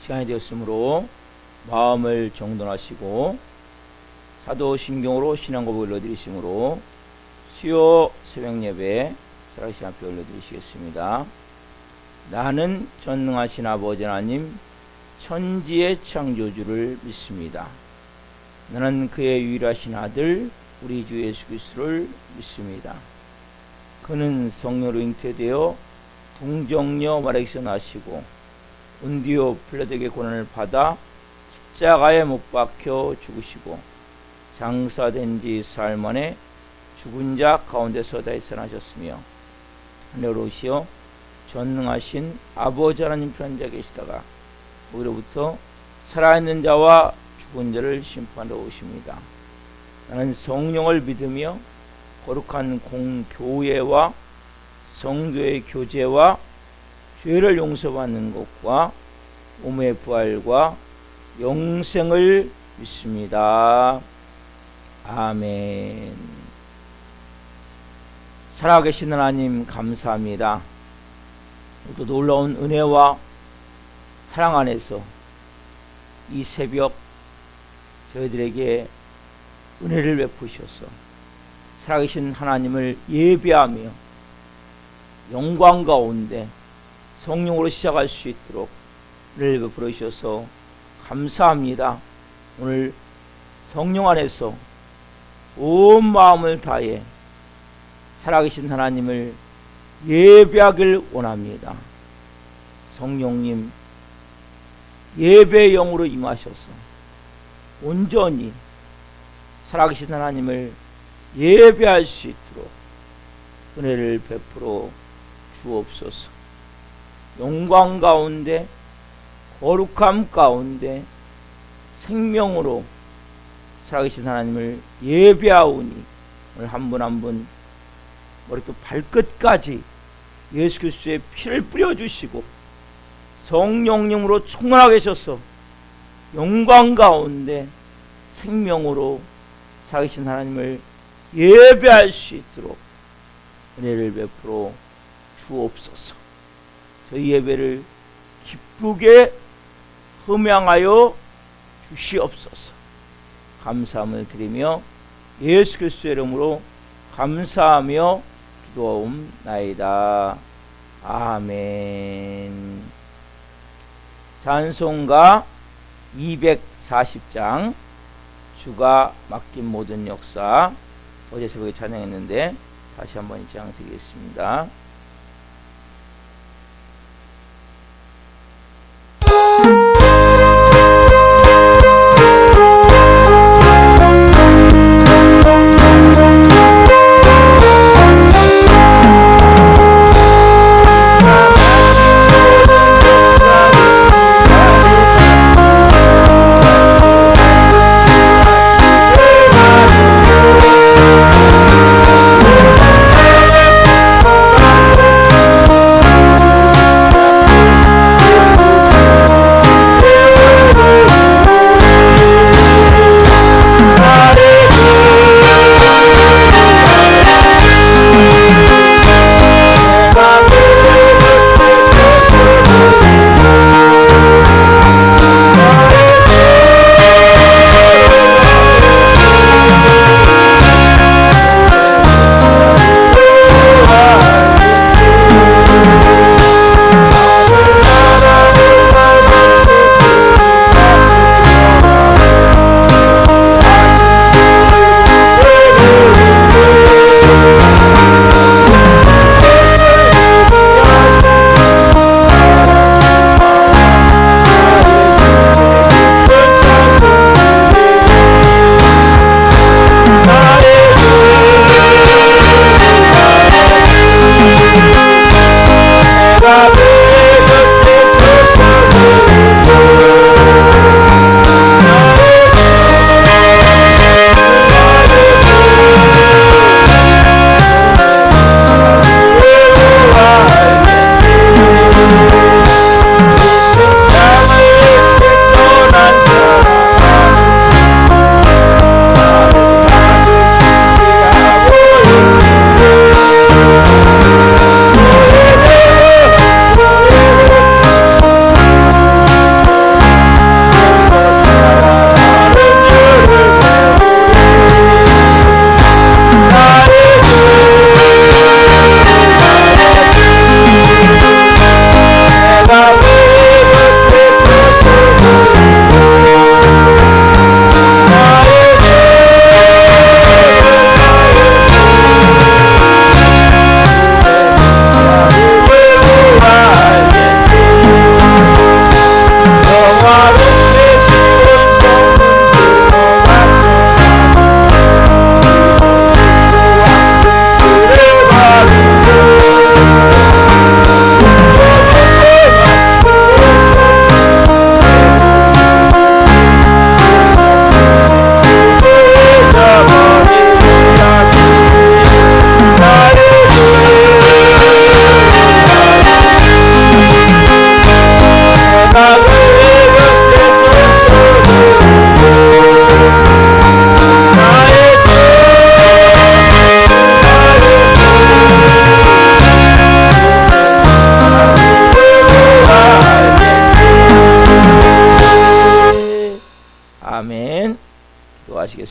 시간이 되었으므로 마음을 정돈하시고 사도신경으로 신앙 고백을 올려드리시므로 수요 새벽 예배 살아계신 앞에 올려드리시겠습니다. 나는 전능하신 아버지 하나님 천지의 창조주를 믿습니다. 나는 그의 유일하신 아들 우리 주 예수 그리스도를 믿습니다. 그는 성령으로 잉태되어 동정녀 마리아에게서 나시고 본디오 필라도에게 고난을 받아 십자가에 못 박혀 죽으시고 장사된 지 사흘 만에 죽은 자 가운데서 다시 살아나셨으며 하늘로 오시어 전능하신 아버지 하나님 편에 계시다가 거기로부터 살아있는 자와 죽은 자를 심판하러 오십니다. 나는 성령을 믿으며 거룩한 공교회와 성도의 교제와 죄를 용서받는 것과 몸의 부활과 영생을 믿습니다. 아멘. 살아계신 하나님 감사합니다. 또 놀라운 은혜와 사랑 안에서 이 새벽 저희들에게 은혜를 베푸셔서 살아계신 하나님을 예배하며 영광 가운데 성령으로 시작할 수 있도록 은혜를 베풀어 주셔서 감사합니다. 오늘 성령 안에서 온 마음을 다해 살아계신 하나님을 예배하길 원합니다. 성령님 예배의 영으로 임하셔서 온전히 살아계신 하나님을 예배할 수 있도록 은혜를 베풀어 주옵소서. 영광 가운데 거룩함 가운데 생명으로 살아계신 하나님을 예배하오니 오늘 한 분 한 분 머리부터 발끝까지 예수 그리스도의 피를 뿌려주시고 성령님으로 충만하게 하셔서 영광 가운데 생명으로 살아계신 하나님을 예배할 수 있도록 은혜를 베풀어 주옵소서. 저희 예배를 기쁘게 흠양하여 주시옵소서. 감사함을 드리며 예수 그리스도의 이름으로 감사하며 기도하옵나이다. 아멘. 찬송가 240장 주가 맡긴 모든 역사 어제 새벽에 찬양했는데 다시 한번 찬양 드리겠습니다.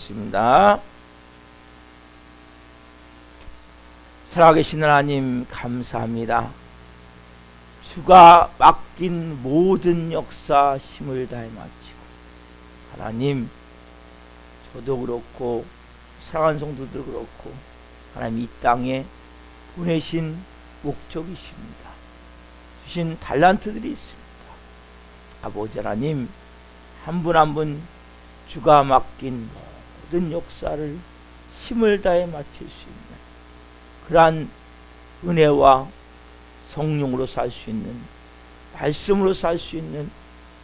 기도하겠습니다. 살아계신 하나님 감사합니다. 주가 맡긴 모든 역사 힘을 다해 마치고 하나님 저도 그렇고 사랑하는 성도도 그렇고 하나님 이 땅에 보내신 목적이십니다. 주신 달란트들이 있습니다. 아버지 하나님 한 분 한 분 주가 맡긴 모든 역사를 힘을 다해 마칠 수 있는 그러한 은혜와 성령으로 살 수 있는 말씀으로 살 수 있는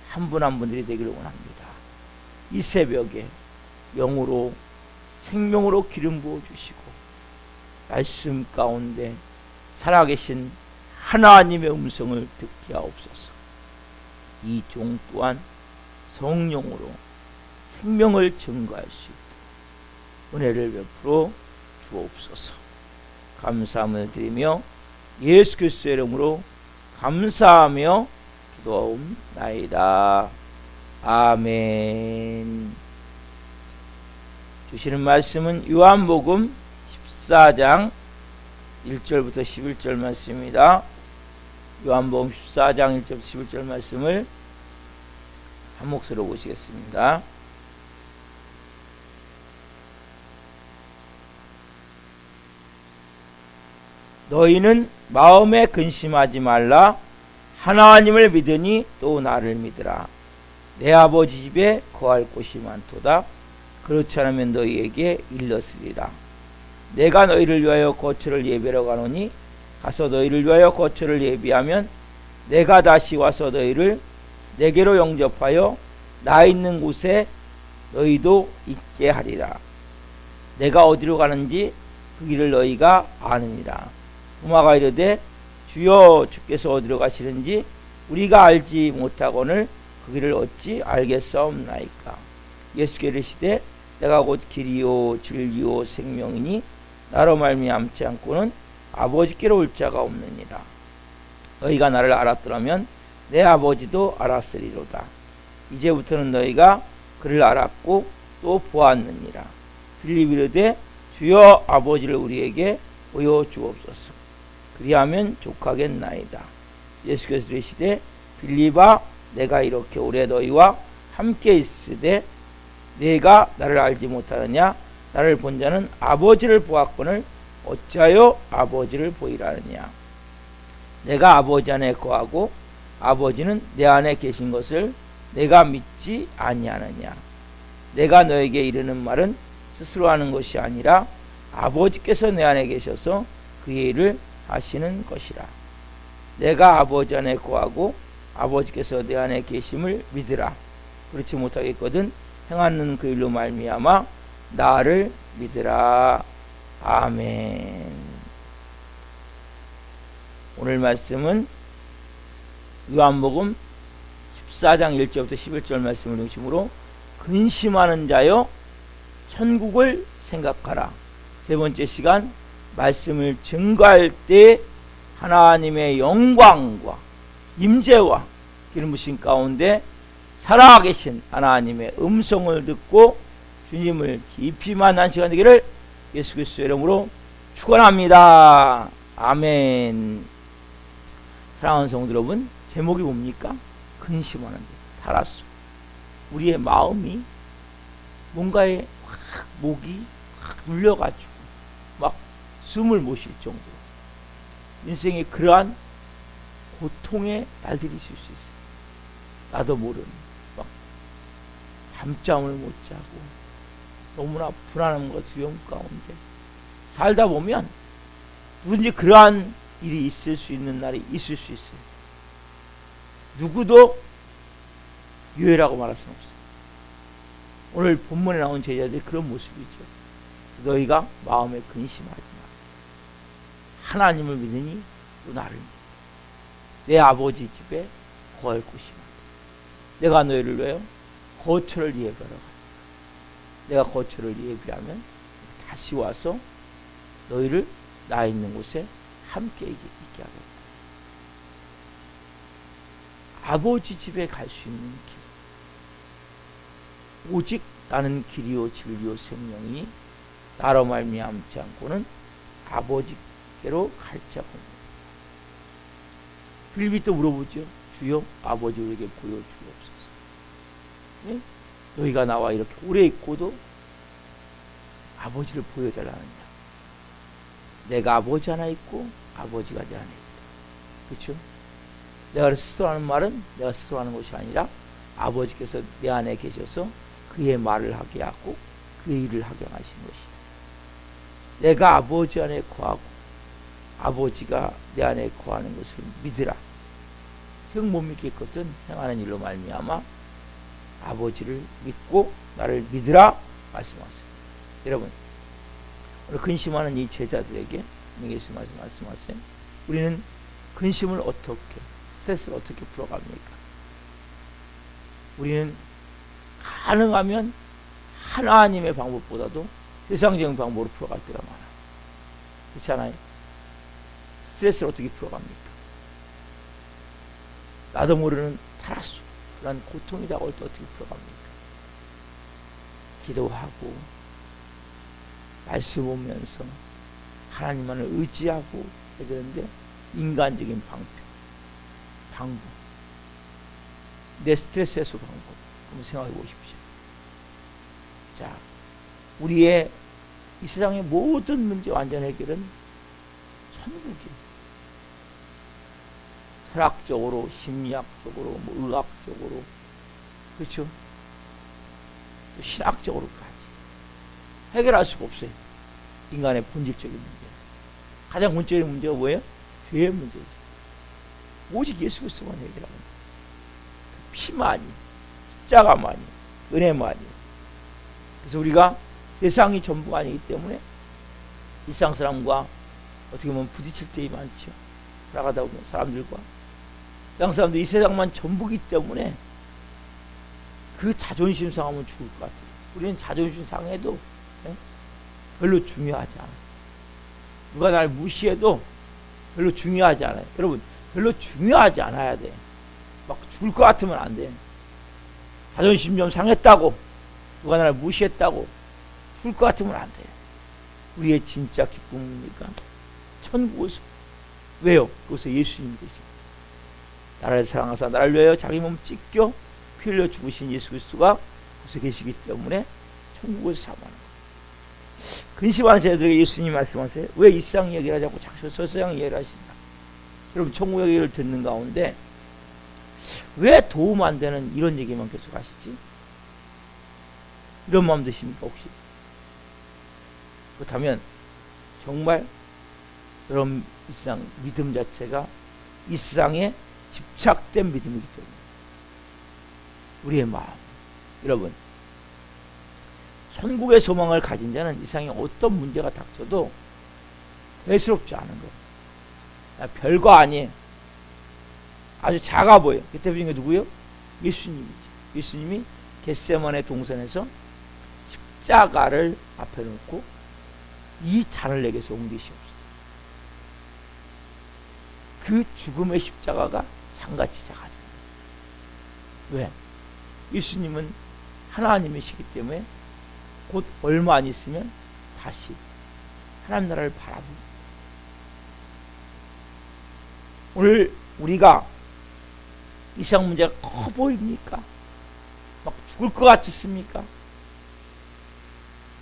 한 분 한 분들이 되기를 원합니다. 이 새벽에 영으로 생명으로 기름 부어 주시고 말씀 가운데 살아계신 하나님의 음성을 듣게 하옵소서. 이 종 또한 성령으로 생명을 증거할 수 있도록 은혜를 베풀어 주옵소서. 감사함을 드리며 예수 그리스도의 이름으로 감사하며 기도하옵나이다. 아멘. 주시는 말씀은 요한복음 14장 1절부터 11절 말씀입니다. 요한복음 14장 1절부터 11절 말씀을 한 목소리로 보시겠습니다. 너희는 마음에 근심하지 말라. 하나님을 믿으니 또 나를 믿으라. 내 아버지 집에 거할 곳이 많도다. 그렇지 않으면 너희에게 일렀으리라. 내가 너희를 위하여 거처를 예비하러 가노니 가서 너희를 위하여 거처를 예비하면 내가 다시 와서 너희를 내게로 영접하여 나 있는 곳에 너희도 있게 하리라. 내가 어디로 가는지 그 길을 너희가 아느니라. 도마가 이르되 주여 주께서 어디로 가시는지 우리가 알지 못하거늘 그 길을 어찌 알겠사옵나이까. 예수께서 이르시되 내가 곧 길이요 진리요 생명이니 나로 말미암지 않고는 아버지께로 올 자가 없느니라. 너희가 나를 알았더라면 내 아버지도 알았으리로다. 이제부터는 너희가 그를 알았고 또 보았느니라. 빌립이 이르되 주여 아버지를 우리에게 보여주옵소서. 그리하면 족하겠나이다. 예수께서 이르시되 빌립아 내가 이렇게 오래 너희와 함께 있으되 내가 나를 알지 못하느냐. 나를 본 자는 아버지를 보았거늘 어찌하여 아버지를 보이라 하느냐. 내가 아버지 안에 거하고 아버지는 내 안에 계신 것을 내가 믿지 아니하느냐. 내가 너에게 이르는 말은 스스로 하는 것이 아니라 아버지께서 내 안에 계셔서 그의 일을 하시는 것이라. 내가 아버지 안에 거하고 아버지께서 내 안에 계심을 믿으라. 그렇지 못하겠거든 행하는 그 일로 말미암아 나를 믿으라. 아멘. 오늘 말씀은 요한복음 14장 1절부터 11절 말씀을 중심으로 근심하는 자여 천국을 생각하라. 세 번째 시간 말씀을 증거할 때 하나님의 영광과 임재와 기름 부으심 가운데 살아계신 하나님의 음성을 듣고 주님을 깊이 만난 시간 되기를 예수 그리스도의 이름으로 축원합니다. 아멘. 사랑하는 성도 여러분, 제목이 뭡니까? 근심하는 데 달았어. 우리의 마음이 뭔가에 확 목이 확 눌려가지고 막 숨을 못 쉴 정도로 인생에 그러한 고통의 날들이 있을 수 있어요. 나도 모르는 막 밤잠을 못 자고 너무나 불안함과 두려움 가운데 살다 보면 누군지 그러한 일이 있을 수 있는 날이 있을 수 있어요. 누구도 유해라고 말할 수는 없어요. 오늘 본문에 나온 제자들이 그런 모습이죠. 너희가 마음에 근심하지 마. 하나님을 믿으니 또 나를 믿어. 내 아버지 집에 거할 곳이 많다. 내가 너희를 위하여 거처를 예비하러 가. 내가 거처를 예비하면 다시 와서 너희를 나 있는 곳에 함께 있게 하겠다. 아버지 집에 갈 수 있는 길, 오직 나는 길이요 진리요 생명이니 나로 말미암지 않고는 아버지께로 갈 자가 없느니라. 빌립이 또 물어보죠. 주여 아버지 우리에게 보여주옵소서. 네? 너희가 나와 이렇게 오래 있고도 아버지를 보여달라느냐. 내가 아버지 하나 있고 아버지가 내 안에 있다. 그렇죠? 내가 스스로 하는 말은 내가 스스로 하는 것이 아니라 아버지께서 내 안에 계셔서 그의 말을 하게 하고 그의 일을 하게 하신 것이다. 내가 아버지 안에 거하고 아버지가 내 안에 거하는 것을 믿으라. 형 못 믿겠거든 행하는 일로 말미암아 아버지를 믿고 나를 믿으라 말씀하세요. 여러분 오늘 근심하는 이 제자들에게 예수님 말씀하세요. 우리는 근심을 어떻게 스트레스를 어떻게 풀어갑니까? 우리는 가능하면 하나님의 방법보다도 세상적인 방법으로 풀어갈 때가 많아요. 그렇지 않아요? 스트레스를 어떻게 풀어갑니까? 나도 모르는 타락수 그런 고통이 다가올 때 어떻게 풀어갑니까? 기도하고 말씀 보면서 하나님만을 의지하고 해야 되는데 인간적인 방법 내 스트레스 해소 방법 한번 생각해 보십시오. 자, 우리의 이 세상의 모든 문제 완전 해결은 천국이에요. 철학적으로, 심리학적으로, 의학적으로, 그렇죠? 또 신학적으로까지 해결할 수가 없어요. 인간의 본질적인 문제. 가장 본질적인 문제가 뭐예요? 죄의 문제죠. 오직 예수 그리스도만 해결합니다. 피만이, 십자가만이, 은혜만이. 그래서 우리가 세상이 전부가 아니기 때문에 일상 사람과 어떻게 보면 부딪힐 때이 많죠. 살아가다 보면 사람들과 세상 사람들 이 세상만 전부기 때문에 그 자존심 상하면 죽을 것 같아요. 우리는 자존심 상해도 별로 중요하지 않아요. 누가 날 무시해도 별로 중요하지 않아요. 여러분 별로 중요하지 않아야 돼. 막 죽을 것 같으면 안 돼. 자존심 좀 상했다고 누가 나를 무시했다고 죽을 것 같으면 안 돼. 우리의 진짜 기쁨입니까? 천국에서. 왜요? 그것은 예수님이 계십니다. 나를 사랑하사 나를 위하여 자기 몸 찢겨 피 흘려 죽으신 예수 그리스도가 거기서 계시기 때문에 천국에서 사모하는 거예요. 근심하는 자들에게 예수님이 말씀하세요. 왜 이 세상 얘기를 하자고 자꾸 저 세상 얘기를 하신다. 여러분 천국 얘기를 듣는 가운데 왜 도움 안 되는 이런 얘기만 계속 하시지? 이런 마음 드십니까 혹시? 그렇다면 정말 여러분 이 세상 믿음 자체가 이 세상에 집착된 믿음이기 때문에 우리의 마음 여러분 천국의 소망을 가진 자는 이 세상에 어떤 문제가 닥쳐도 대수롭지 않은 거. 별거 아니에요. 아주 작아 보여. 그때 보신 게 누구요? 예수님이죠. 예수님이 겟세마네 동산에서 십자가를 앞에 놓고 이 잔을 내게서 옮기시옵소서. 그 죽음의 십자가가 잔같이 작아져요. 왜? 예수님은 하나님이시기 때문에 곧 얼마 안 있으면 다시 하나님 나라를 바라봅니다. 오늘 우리가 이 세상 문제가 커 보입니까? 막 죽을 것 같으십니까?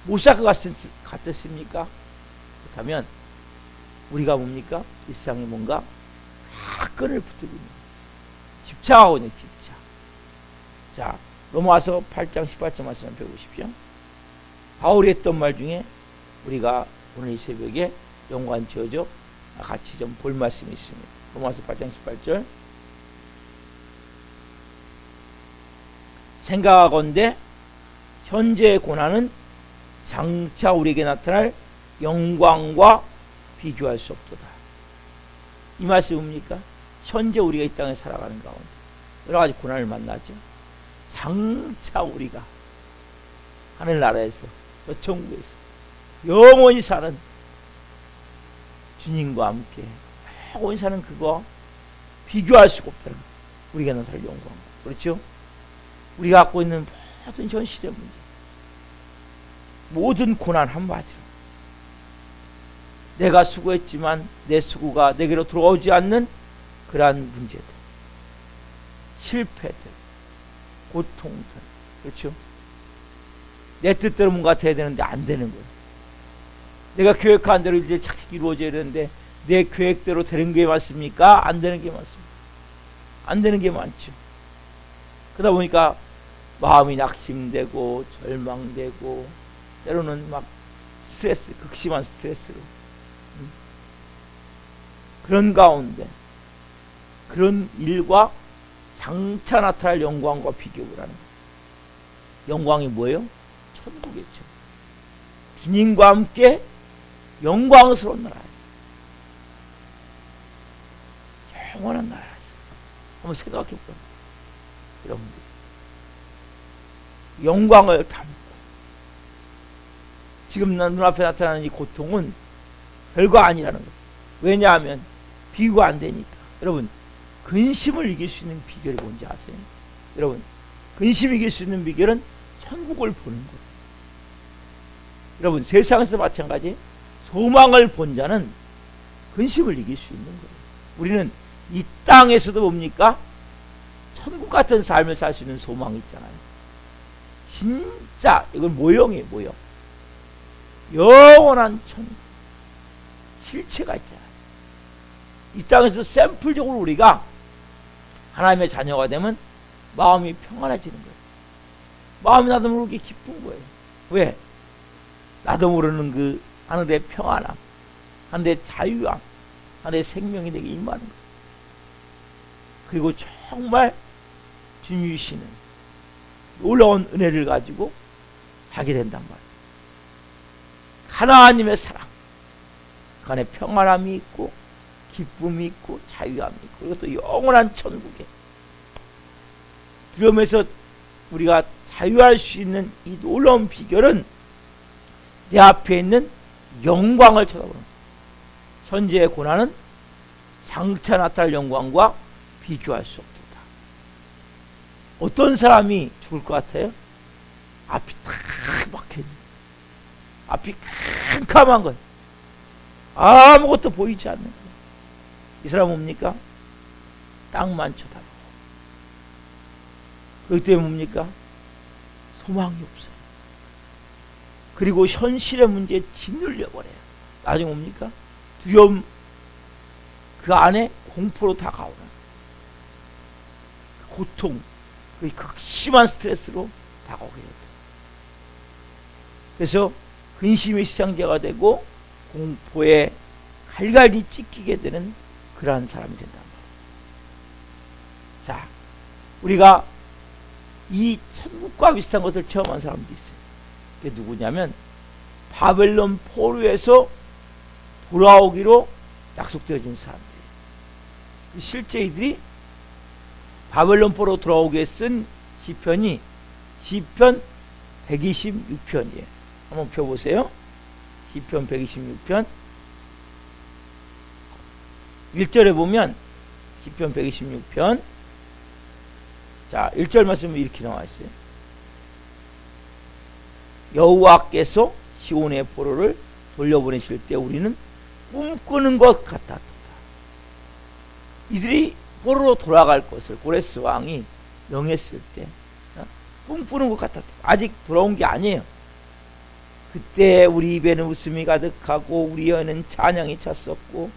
못 살 것 같으십니까? 그렇다면 우리가 뭡니까? 이 세상에 뭔가 끈을 붙들고 있는 집착하고 있는 집착. 자, 로마서 8장 18절 말씀 한번 펴보십시오. 바울이 했던 말 중에 우리가 오늘 이 새벽에 연관 지어져 같이 좀 볼 말씀이 있습니다. 로마서 8장 18절. 생각하건대 현재의 고난은 장차 우리에게 나타날 영광과 비교할 수 없도다. 이 말씀이 뭡니까? 현재 우리가 이 땅에 살아가는 가운데 여러 가지 고난을 만나죠. 장차 우리가 하늘나라에서 저 천국에서 영원히 사는 주님과 함께 영원히 사는 그거 비교할 수가 없다는 거예요. 우리가 나타날 영광. 그렇죠? 우리가 갖고 있는 모든 현실의 문제 모든 고난 한마디로 내가 수고했지만 내 수고가 내게로 돌아오지 않는 그러한 문제들, 실패들, 고통들, 그렇죠? 내 뜻대로 뭔가 돼야 되는데 안 되는 거예요. 내가 계획한 대로 이제 착착 이루어져야 되는데 내 계획대로 되는 게 맞습니까? 안 되는 게 맞습니까? 안 되는 게 많죠. 그러다 보니까 마음이 낙심되고 절망되고 때로는 막 스트레스, 극심한 스트레스로 그런 가운데 그런 일과 장차 나타날 영광과 비교를 하는 거예요. 영광이 뭐예요? 천국이죠. 주님과 함께 영광스러운 나라에서, 영원한 나라에서 한번 생각해 보세요. 여러분들 영광을 담고 지금 눈앞에 나타나는 이 고통은 별거 아니라는 거예요. 왜냐하면 비교가 안 되니까. 여러분 근심을 이길 수 있는 비결이 뭔지 아세요? 여러분 근심 이길 수 있는 비결은 천국을 보는 거예요. 여러분 세상에서 마찬가지 소망을 본 자는 근심을 이길 수 있는 거예요. 우리는 이 땅에서도 뭡니까? 천국 같은 삶을 살 수 있는 소망이 있잖아요. 진짜 이건 모형이에요. 모형. 영원한 천국, 실체가 있잖아요. 이 땅에서 샘플적으로 우리가 하나님의 자녀가 되면 마음이 평안해지는 거예요. 마음이 나도 모르게 기쁜 거예요. 왜? 나도 모르는 그 하늘의 평안함, 하늘의 자유함, 하늘의 생명이 내게 임하는 거예요. 그리고 정말 주님이 주시는 놀라운 은혜를 가지고 살게 된단 말이에요. 하나님의 사랑, 그 안에 평안함이 있고 기쁨이 있고 자유함이 있고 그리고 또 영원한 천국에 들어오면서 우리가 자유할 수 있는 이 놀라운 비결은 내 앞에 있는 영광을 쳐다보는 거예요. 현재의 고난은 장차 나타날 영광과 비교할 수 없다. 어떤 사람이 죽을 것 같아요? 앞이 탁 막혀있는, 앞이 캄캄한 것, 아무것도 보이지 않는 거예요. 이 사람은 뭡니까? 땅만 쳐다보고. 그렇기 때문에 뭡니까? 소망이 없어요. 그리고 현실의 문제에 짓눌려 버려요. 나중에 뭡니까? 두려움, 그 안에 공포로 다가오는 고통, 그 극심한 스트레스로 다가오게 됩니다. 그래서 근심의 시상자가 되고 공포에 갈갈이 찢기게 되는 그러한 사람이 된단 말이에요. 자, 우리가 이 천국과 비슷한 것을 체험한 사람도 있어요. 그게 누구냐면 바벨론 포로에서 돌아오기로 약속되어진 사람들이에요. 실제 이들이 바벨론 포로 돌아오기 위해 쓴 시편이 시편 126편이에요. 한번 펴보세요. 시편 126편 1절에 보면 시편 126편 자 1절 말씀은 이렇게 나와 있어요. 여호와께서 시온의 포로를 돌려보내실 때 우리는 꿈꾸는 것 같았다. 이들이 포로로 돌아갈 것을 고레스 왕이 명했을 때 꿈꾸는 것 같았다. 아직 돌아온 게 아니에요. 그때 우리 입에는 웃음이 가득하고 우리 혀에는 찬양이 찼었고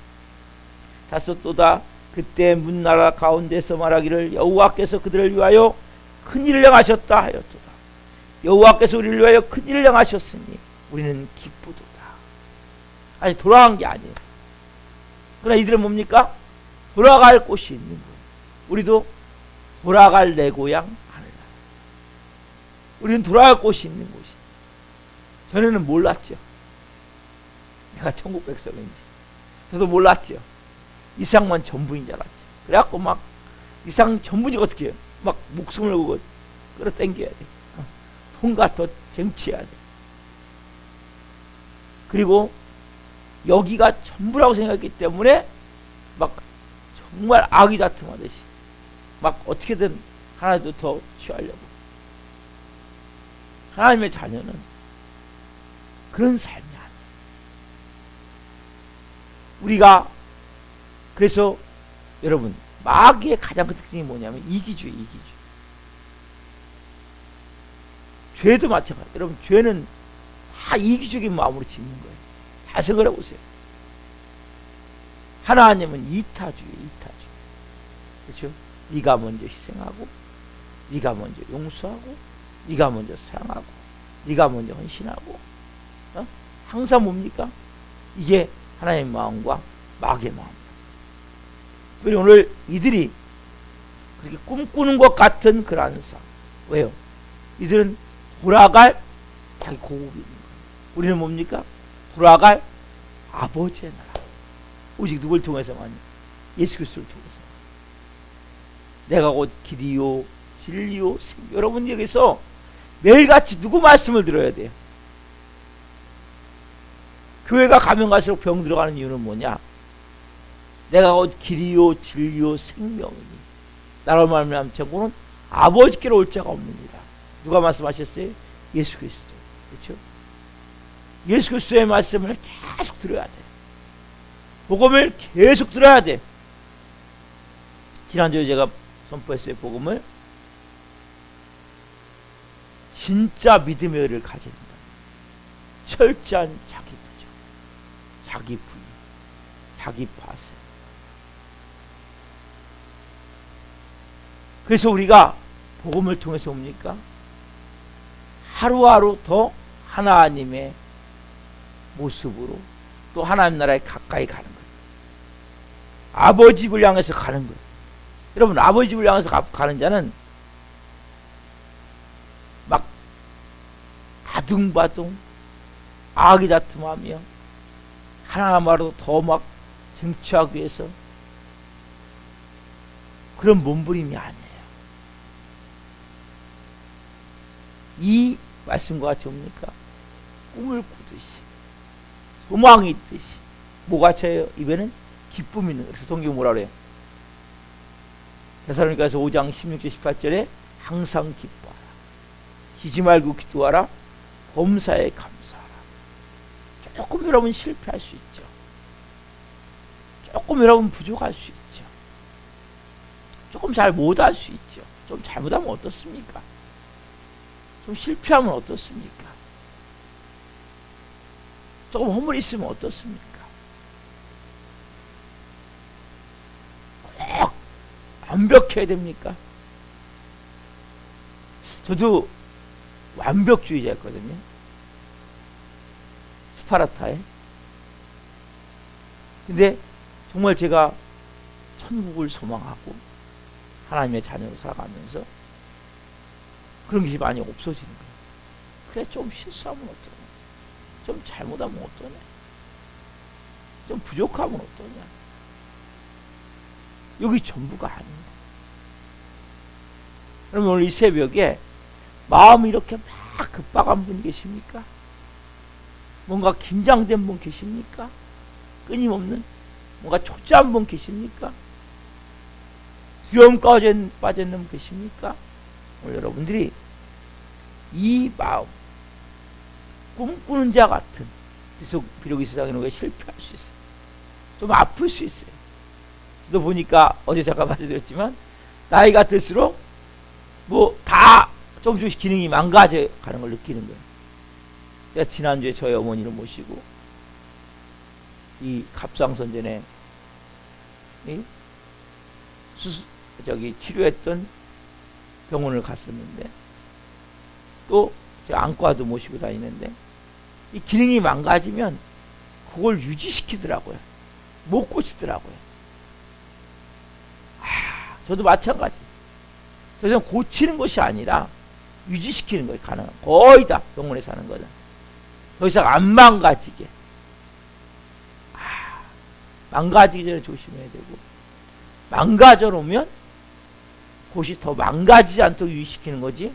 찼었도다. 그때 문나라 가운데서 말하기를 여호와께서 그들을 위하여 큰일을 행하셨다 하였도다. 여호와께서 우리를 위하여 큰일을 행하셨으니 우리는 기쁘도다. 아직 돌아간 게 아니에요. 그러나 이들은 뭡니까? 돌아갈 곳이 있는 거예요. 우리도 돌아갈 내 고향 하늘나라. 우리는 돌아갈 곳이 있는 곳이. 전에는 몰랐죠. 내가 천국 백성인지. 저도 몰랐죠. 이상만 전부인 줄 알았지. 그래갖고 막 이상 전부지 어떻게 해요? 막 목숨을 걸고 끌어당겨야 돼. 통과 더 쟁취해야 돼. 그리고 여기가 전부라고 생각했기 때문에 막 정말 아기 다툼하듯이 막 어떻게든 하나도 더 취하려고. 하나님의 자녀는 그런 삶이 아니에요. 우리가 그래서 여러분 마귀의 가장 큰 특징이 뭐냐면 이기주의, 이기주의. 죄도 마찬가지. 여러분 죄는 다 이기적인 마음으로 짓는 거예요. 다 생각해 보세요. 하나님은 이타주의, 이타주의. 그렇죠? 네가 먼저 희생하고, 네가 먼저 용서하고, 네가 먼저 사랑하고, 네가 먼저 헌신하고, 항상 뭡니까? 이게 하나님의 마음과 마귀의 마음입니다. 그리고 오늘 이들이 그렇게 꿈꾸는 것 같은 그러한 삶. 왜요? 이들은 돌아갈 자기 고국이 있는 거예요. 우리는 뭡니까? 돌아갈 아버지의 나라. 오직 누굴 통해서만요? 예수 그리스도를 통해서. 내가 곧 길이요 진리요 생명. 여러분 여기서 매일같이 누구 말씀을 들어야 돼요? 교회가 가면 갈수록 병 들어가는 이유는 뭐냐? 내가 곧 길이요 진리요 생명이니 나로 말미암아 천국은 아버지께로 올 자가 없느니라. 누가 말씀하셨어요? 예수 그리스도. 그렇죠? 예수 그리스도의 말씀을 계속 들어야 돼. 복음을 계속 들어야 돼. 지난주에 제가 선포했어요. 복음을 진짜 믿음의 의를 가져야 된다. 철저한 자기 부정, 자기 부인, 자기 파쇄. 그래서 우리가 복음을 통해서 옵니까? 하루하루 더 하나님의 모습으로 또 하나님 나라에 가까이 가는 거예요. 아버지 집을 향해서 가는 거예요. 여러분 아버지 집을 향해서 가는 자는 막 아둥바둥 아기다툼하며 하나님으로 더 막 쟁취하기 위해서 그런 몸부림이 아니에요. 이 말씀과 같이 옵니까? 꿈을 꾸듯이 소망이 있듯이 뭐가 차요? 입에는 기쁨이 있는 거예요. 그래서 성경이 뭐라 그래요? 데살로니가서 5장 16절 18절에 항상 기뻐하라, 쉬지 말고 기도하라, 범사에 감사하라. 조금 여러분 실패할 수 있죠. 조금 여러분 부족할 수 있죠. 조금 잘 못할 수 있죠. 좀 잘못하면 어떻습니까? 좀 실패하면 어떻습니까? 조금 허물이 있으면 어떻습니까? 꼭 완벽해야 됩니까? 저도 완벽주의자였거든요. 스파르타에. 근데 정말 제가 천국을 소망하고 하나님의 자녀로 살아가면서 그런 것이 많이 없어지는 거예요. 그래 좀 실수하면 어떠냐? 좀 잘못하면 어떠냐? 좀 부족하면 어떠냐? 여기 전부가 아닙니다. 여러분 오늘 이 새벽에 마음이 이렇게 막 급박한 분 계십니까? 뭔가 긴장된 분 계십니까? 끊임없는 뭔가 초조한 분 계십니까? 두려움 빠진 분 계십니까? 오늘 여러분들이 이 마음 꿈꾸는 자 같은, 비록 이 세상에는 왜 실패할 수 있어요. 좀 아플 수 있어요. 저도 보니까 어제 잠깐 말씀드렸지만 나이가 들수록 뭐 다 조금씩 기능이 망가져 가는 걸 느끼는 거예요. 제가 지난주에 저희 어머니를 모시고 이 갑상선전에 치료했던 병원을 갔었는데 또 제가 안과도 모시고 다니는데 이 기능이 망가지면 그걸 유지시키더라고요. 못 고치더라고요. 저도 마찬가지. 그래서 고치는 것이 아니라 유지시키는 거예요. 가능한 거의 다 병원에서 하는 거는 더 이상 안 망가지게. 망가지기 전에 조심해야 되고, 망가져 놓으면 그것이 더 망가지지 않도록 유지시키는 거지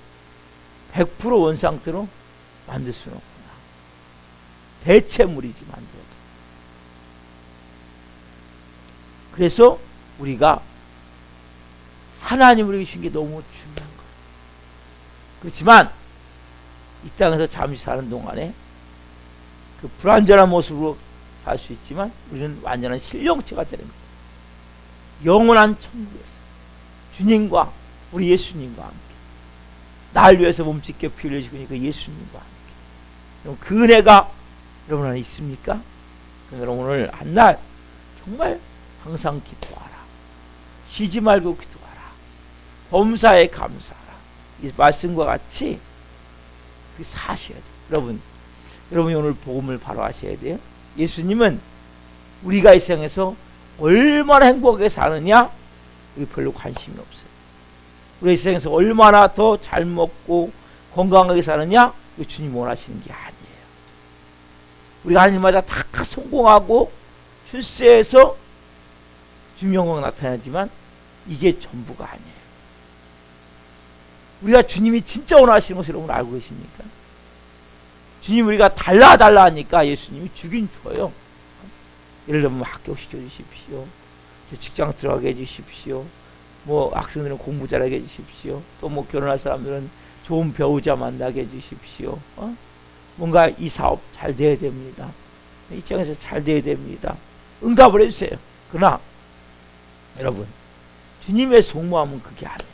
100% 원상태로 만들 수는 없구나. 대체물이지 만들어도. 그래서 우리가 하나님을 주신 게 너무 중요한 거예요. 그렇지만 이 땅에서 잠시 사는 동안에 그 불완전한 모습으로 살 수 있지만 우리는 완전한 신령체가 되는 거예요. 영원한 천국에서 주님과 우리 예수님과 함께 날 위해서 몸짓게 피 흘리시고 그 예수님과 함께. 그럼 그 은혜가 여러분 안에 있습니까? 여러분 오늘 한날 정말 항상 기도하라. 쉬지 말고 기도하라. 범사에 감사하라. 이 말씀과 같이 사셔야 돼요. 여러분이 오늘 복음을 바로 하셔야 돼요. 예수님은 우리가 이 세상에서 얼마나 행복하게 사느냐 우리 별로 관심이 없어요. 우리 이 세상에서 얼마나 더 잘 먹고 건강하게 사느냐 이거 주님 원하시는 게 아니에요. 우리가 하나님마다 다 성공하고 출세해서 주님 영광 나타나지만 이게 전부가 아니에요. 우리가 주님이 진짜 원하시는 것을 여러분 알고 계십니까? 주님 우리가 달라 하니까 예수님이 주긴 줘요. 예를 들면 학교 시켜주십시오. 직장 들어가게 해주십시오. 뭐 학생들은 공부 잘하게 해주십시오. 또 뭐 결혼할 사람들은 좋은 배우자 만나게 해주십시오. 뭔가 이 사업 잘 돼야 됩니다. 이 직장에서 잘 돼야 됩니다. 응답을 해주세요. 그러나 여러분 주님의 속마음은 그게 아니에요.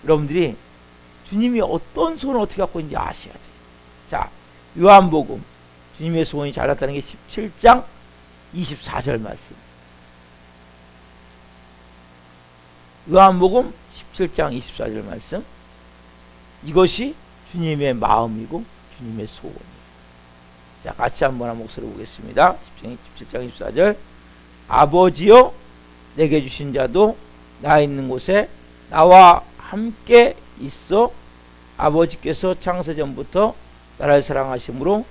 여러분들이 주님이 어떤 소원을 어떻게 갖고 있는지 아셔야 돼요. 자, 요한복음 주님의 소원이 잘 나타나는 게 17장 24절 말씀. 요한복음 17장 24절 말씀. 이것이 주님의 마음이고 주님의 소원이에요. 자, 같이 한번 한 목소리 보겠습니다. 17장 24절. 아버지여 내게 주신 자도 나 있는 곳에 나와 함께 있어 아버지께서 창세전부터 나를 사랑하심으로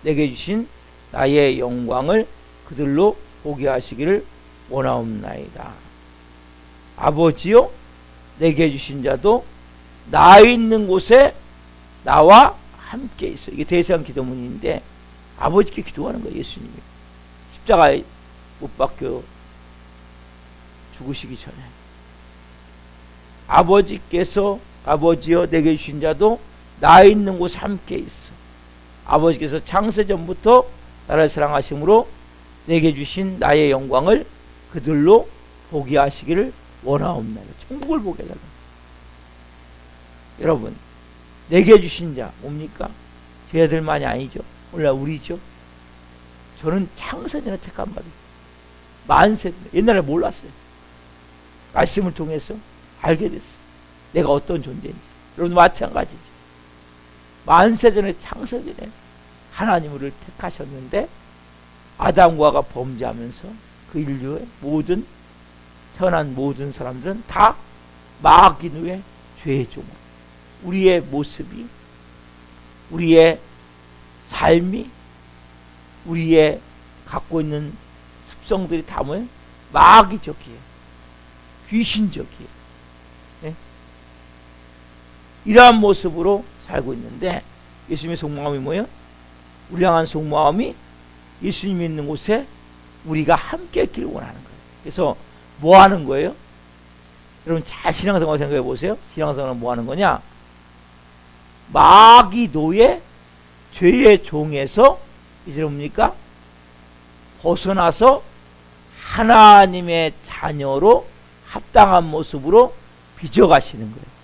내게 주신 나의 영광을 그들로 보게 하시기를 원하옵나이다. 아버지요 내게 주신 자도 나 있는 곳에 나와 함께 있어. 이게 대세한 기도문인데 아버지께 기도하는 거예요. 예수님이 십자가에 못 박혀 죽으시기 전에 아버지께서 아버지여 내게 주신 자도 나 있는 곳에 함께 있어. 아버지께서 창세전부터 나를 사랑하심으로 내게 주신 나의 영광을 그들로 보게 하시기를 원하옵나이다. 천국을 보게 해달라. 여러분 내게 주신 자 뭡니까? 저희들만이 아니죠. 원래 우리죠. 저는 창세전에 택한 바다. 만세전에 옛날에 몰랐어요. 말씀을 통해서 알게 됐어요. 내가 어떤 존재인지. 여러분도 마찬가지죠. 만세전에 창세전에 하나님을 택하셨는데 아담과 하와가 범죄하면서 그 인류의 모든 태어난 모든 사람들은 다 마귀노의 죄의 종으로 우리의 모습이 우리의 삶이 우리의 갖고 있는 습성들이 다 뭐예요? 마귀적이에요. 귀신적이에요. 네? 이러한 모습으로 살고 있는데 예수님의 속마음이 뭐예요? 우리 향한 속마음이 예수님이 있는 곳에 우리가 함께 있기를 원하는 거예요. 그래서 뭐 하는 거예요? 여러분 잘 신앙생활 생각해 보세요. 신앙생활은 뭐 하는 거냐? 마귀노의 죄의 종에서 이제 뭡니까? 벗어나서 하나님의 자녀로 합당한 모습으로 빚어가시는 거예요.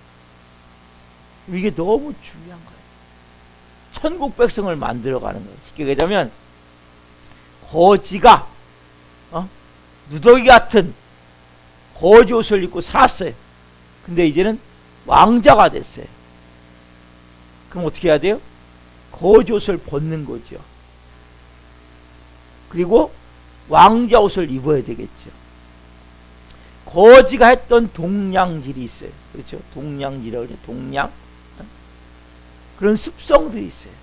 이게 너무 중요한 거예요. 천국 백성을 만들어가는 거예요. 쉽게 얘기하자면 거지가 누더기 같은 거지 옷을 입고 살았어요. 근데 이제는 왕자가 됐어요. 그럼 어떻게 해야 돼요? 거지 옷을 벗는 거죠. 그리고 왕자 옷을 입어야 되겠죠. 거지가 했던 동냥질이 있어요. 그렇죠? 동냥질이라고 그러죠. 동냥. 그런 습성들이 있어요.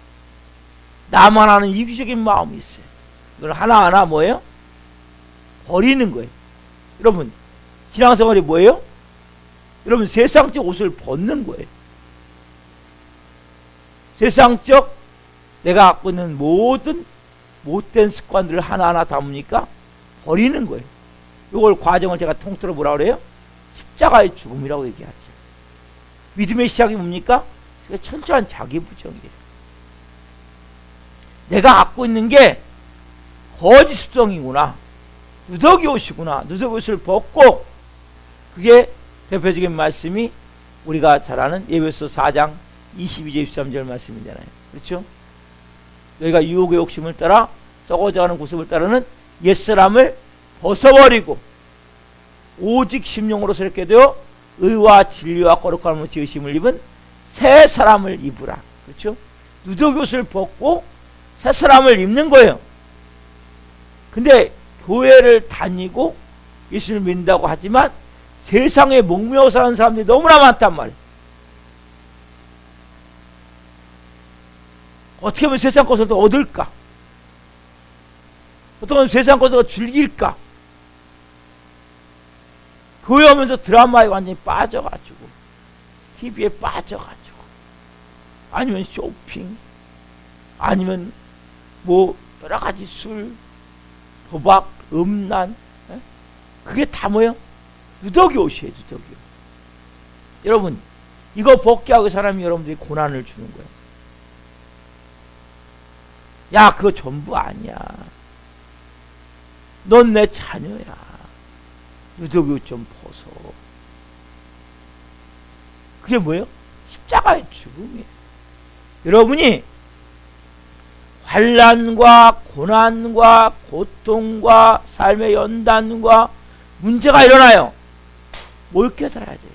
나만 아는 이기적인 마음이 있어요. 이걸 하나하나 뭐예요? 버리는 거예요. 여러분 신앙생활이 뭐예요? 여러분 세상적 옷을 벗는 거예요. 세상적 내가 갖고 있는 모든 못된 습관들을 하나하나 담으니까 버리는 거예요. 이걸 과정을 제가 통틀어 뭐라 그래요? 십자가의 죽음이라고 얘기하죠. 믿음의 시작이 뭡니까? 철저한 자기 부정이에요. 내가 갖고 있는 게 거짓 습성이구나. 누더기 옷이구나. 누더기 옷을 벗고, 그게 대표적인 말씀이 우리가 잘 아는 에베소 4장 22절 23절 말씀이잖아요. 그렇죠? 너희가 유혹의 욕심을 따라 썩어져가는 구습을 따르는 옛사람을 벗어버리고 오직 심령으로 새롭게 되어 의와 진리와 거룩함으로 지으심을 입은 새 사람을 입으라. 그렇죠? 누더기 옷을 벗고 새 사람을 입는 거예요. 근데 교회를 다니고 예수를 믿는다고 하지만 세상에 목매어 사는 사람들이 너무나 많단 말이에요. 어떻게 하면 세상 것을 더 얻을까? 어떻게 하면 세상 것을 더 즐길까? 교회 오면서 드라마에 완전히 빠져가지고, TV에 빠져가지고, 아니면 쇼핑, 아니면 뭐 여러 가지 술, 도박, 음란, 그게 다 뭐예요? 누더기 옷이에요. 누더기 옷. 여러분, 이거 벗게 하고 사람이 여러분들이 고난을 주는 거예요. 야, 그거 전부 아니야. 넌 내 자녀야. 누더기 옷 좀 벗어. 그게 뭐예요? 십자가의 죽음이에요. 여러분이 환난과 고난과 고통과 삶의 연단과 문제가 일어나요. 뭘 깨달아야 돼요?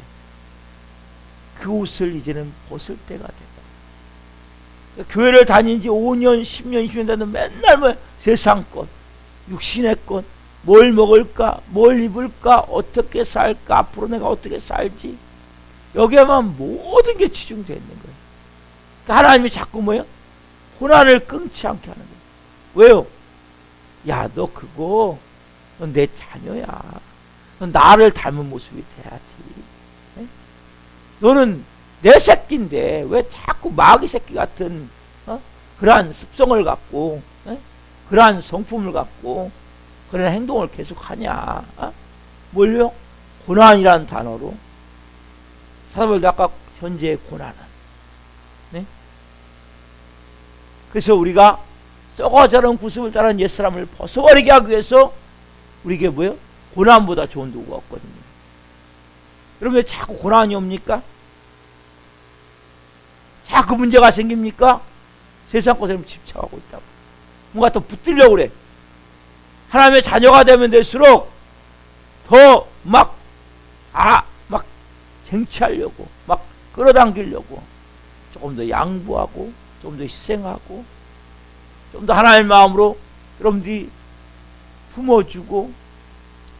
그 옷을 이제는 벗을 때가 되고, 교회를 다닌 지 5년, 10년, 20년 되는 맨날 뭐 세상 것, 육신의 것, 뭘 먹을까, 뭘 입을까, 어떻게 살까, 앞으로 내가 어떻게 살지, 여기에만 모든 게 치중되어 있는 거예요. 그러니까 하나님이 자꾸 뭐예요? 고난을 끊지 않게 하는 거예요. 왜요? 야, 너 그거, 넌 내 자녀야. 넌 나를 닮은 모습이 돼야지. 네? 너는 내 새끼인데 왜 자꾸 마귀 새끼 같은 그러한 습성을 갖고, 그러한 성품을 갖고 그런 행동을 계속하냐? 뭘요? 고난이라는 단어로 사도바울도 아까 현재의 고난은, 네? 그래서 우리가 썩어져는 구습을 따른 옛사람을 벗어버리게 하기 위해서 우리에게 뭐예요? 고난보다 좋은 도구가 없거든요. 여러분, 왜 자꾸 고난이 옵니까? 자꾸 문제가 생깁니까? 세상 것에 집착하고 있다고. 뭔가 더 붙들려고 그래. 하나님의 자녀가 되면 될수록 더 막 쟁취하려고, 막 끌어당기려고, 조금 더 양보하고, 좀 더 희생하고, 좀 더 하나님의 마음으로 여러분들이 품어주고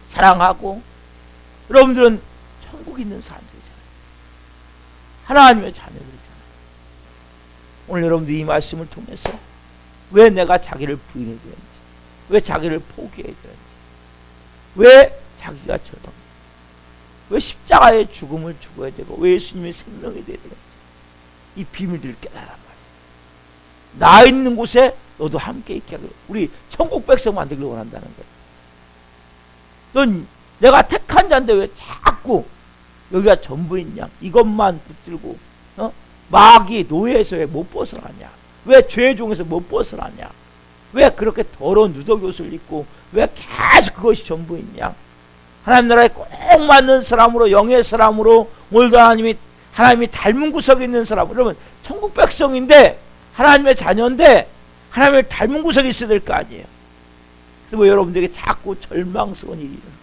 사랑하고. 여러분들은 천국에 있는 사람들이잖아요. 하나님의 자녀들이잖아요. 오늘 여러분들이 이 말씀을 통해서 왜 내가 자기를 부인해야 되는지, 왜 자기를 포기해야 되는지, 왜 자기가 저런, 왜 십자가의 죽음을 죽어야 되고, 왜 예수님의 생명이 돼야 되는지, 이 비밀들을 깨달란 말이에요. 나 있는 곳에 너도 함께 있게 하기로, 우리 천국 백성 만들기를 원한다는 거예요. 넌 내가 택한 자인데 왜 자꾸 여기가 전부인 양 이것만 붙들고 마귀 노예에서 왜 못 벗어나냐? 왜 죄의 종에서 못 벗어나냐? 왜 그렇게 더러운 누더기 옷을 입고 왜 계속 그것이 전부인 양? 하나님 나라에 꼭 맞는 사람으로, 영의 사람으로, 오늘도 하나님이 닮은 구석에 있는 사람. 여러분, 천국 백성인데 하나님의 자녀인데 하나님을 닮은 구석이 있어야 될 거 아니에요. 그리고 여러분들에게 자꾸 절망스러운 일이 일어나.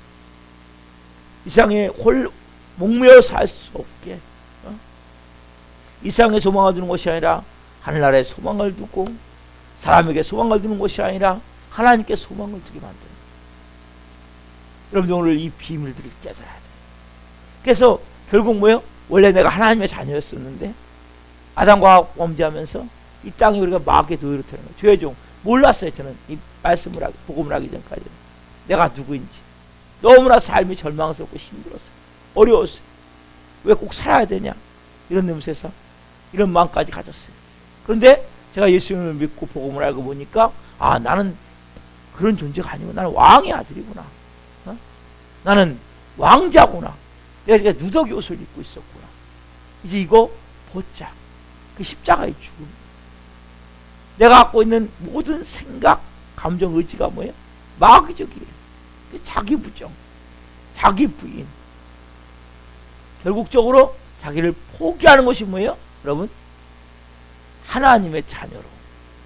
이 세상에 목매어 살 수 없게, 이 세상에 소망을 두는 것이 아니라 하늘나라에 소망을 두고, 사람에게 소망을 두는 것이 아니라 하나님께 소망을 두게 만드는. 여러분들 오늘 이 비밀들을 깨달아야 돼요. 그래서 결국 뭐예요? 원래 내가 하나님의 자녀였었는데 아담과 범죄하면서 이 땅에 우리가 마귀의 노예로 태어난 거예요. 죄의 종. 몰랐어요. 저는 이 말씀을 하기, 복음을 하기 전까지는 내가 누구인지. 너무나 삶이 절망스럽고 힘들었어요. 어려웠어요. 왜 꼭 살아야 되냐? 이런 냄새에서 이런 마음까지 가졌어요. 그런데 제가 예수님을 믿고 복음을 알고 보니까, 아, 나는 그런 존재가 아니고 나는 왕의 아들이구나. 나는 왕자구나. 내가 누더기 옷을 입고 있었구나. 이제 이거 벗자. 그 십자가의 죽음. 내가 갖고 있는 모든 생각, 감정, 의지가 뭐예요? 마귀적이에요. 자기 부정, 자기 부인. 결국적으로 자기를 포기하는 것이 뭐예요? 여러분, 하나님의 자녀로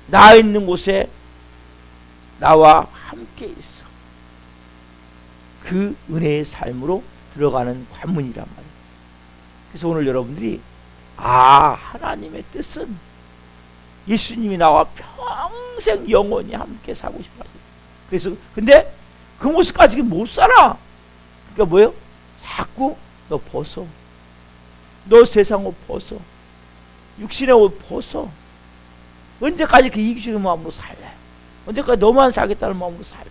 나 있는 곳에 나와 함께 있어. 그 은혜의 삶으로 들어가는 관문이란 말이에요. 그래서 오늘 여러분들이 하나님의 뜻은 예수님이 나와 평생 영원히 함께 살고 싶어 하세요. 그래서 근데 그 모습까지 못 살아. 그러니까 뭐예요? 자꾸 너 벗어. 너 세상 옷 벗어. 육신의 옷 벗어. 언제까지 그 이기적인 마음으로 살래? 언제까지 너만 살겠다는 마음으로 살래?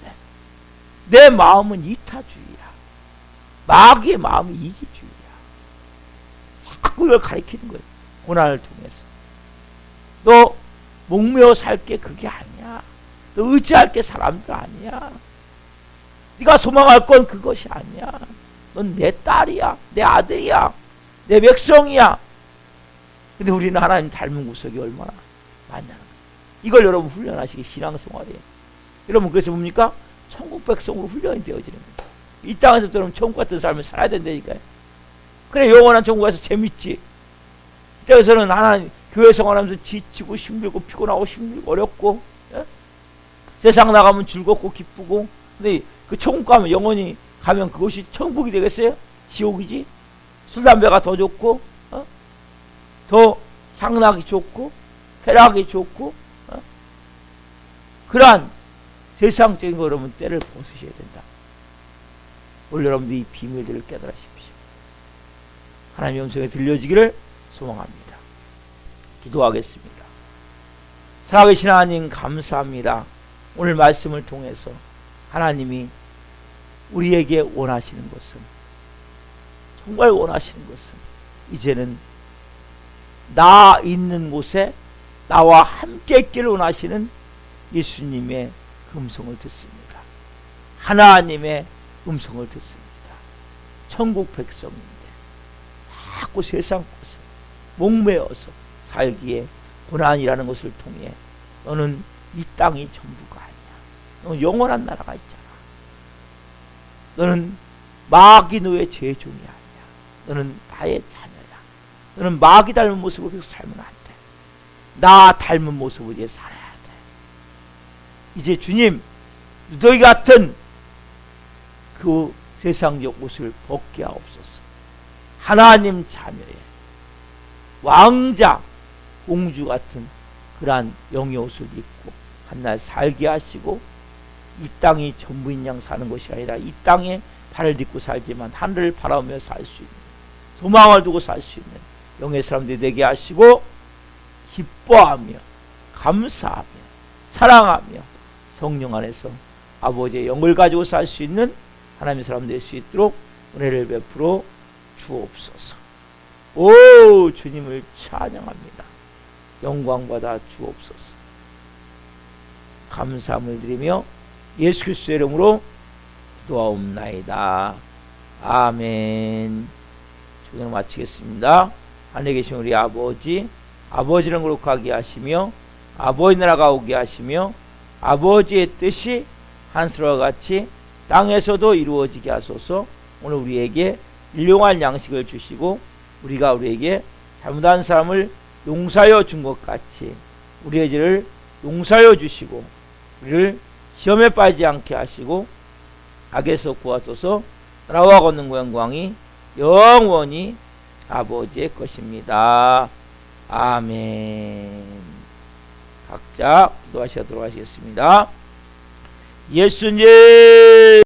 내 마음은 이타주의야. 마귀의 마음은 이기주의야. 자꾸 이걸 가리키는 거예요. 고난을 통해서. 너 목매어 살게 그게 아니야. 너 의지할 게 사람들 아니야. 네가 소망할 건 그것이 아니야. 넌 내 딸이야. 내 아들이야. 내 백성이야. 근데 우리는 하나님 닮은 구석이 얼마나 많냐는 거예요. 이걸 여러분 훈련하시기 신앙생활이에요. 여러분 그래서 뭡니까? 천국 백성으로 훈련이 되어지는 거예요. 이 땅에서 여러분 천국 같은 삶을 살아야 된다니까요. 그래 영원한 천국에서 재밌지. 이 땅에서는 하나님 교회 생활하면서 지치고 힘들고 피곤하고 힘들고 어렵고, 예? 세상 나가면 즐겁고 기쁘고. 근데 그 천국 가면 영원히 가면 그것이 천국이 되겠어요? 지옥이지. 술 담배가 더 좋고, 더 향락이 좋고 쾌락이 좋고, 그러한 세상적인 거 여러분 때를 벗으셔야 된다. 오늘 여러분들 이 비밀들을 깨달으십시오. 하나님의 음성에 들려지기를 소망합니다. 기도하겠습니다. 살아계신 하나님 감사합니다. 오늘 말씀을 통해서 하나님이 우리에게 원하시는 것은, 정말 원하시는 것은 이제는 나 있는 곳에 나와 함께 있기를 원하시는 예수님의 음성을 듣습니다. 하나님의 음성을 듣습니다. 천국 백성인데 자꾸 세상 것을 목매어서 살기에 고난이라는 것을 통해 너는 이 땅이 전부가 아니야. 너는 영원한 나라가 있잖아. 너는 마귀 노예 제종이 아니야. 너는 나의 자녀야. 너는 마귀 닮은 모습으로 계속 살면 안 돼. 나 닮은 모습으로 이제 살아야 돼. 이제 주님, 너희 같은 그 세상적 옷을 벗게 하옵소서. 하나님 자녀의 왕자, 공주 같은 그러한 영의 옷을 입고 한날 살게 하시고, 이 땅이 전부인 양 사는 것이 아니라 이 땅에 발을 딛고 살지만 하늘을 바라보며 살 수 있는, 소망을 두고 살 수 있는 영의 사람들이 되게 하시고, 기뻐하며 감사하며 사랑하며 성령 안에서 아버지의 영을 가지고 살 수 있는 하나님의 사람 될 수 있도록 은혜를 베풀어 주옵소서. 오, 주님을 찬양합니다. 영광 받아 주옵소서. 감사함을 드리며 예수 그리스도의 이름으로 기도하옵나이다. 아멘. 조경 마치겠습니다. 하늘에 계신 우리 아버지, 아버지를 거룩하게 하시며 아버지 나라가 오게 하시며 아버지의 뜻이 하늘과 같이 땅에서도 이루어지게 하소서. 오늘 우리에게 일용할 양식을 주시고 우리가 우리에게 잘못한 사람을 용서하여 준 것 같이 우리의 죄를 용서하여 주시고 우리를 시험에 빠지지 않게 하시고 악에서 구하소서. 나라와 권능과 영광이 영원히 아버지의 것입니다. 아멘. 각자 기도하시도록 하시겠습니다. 예수님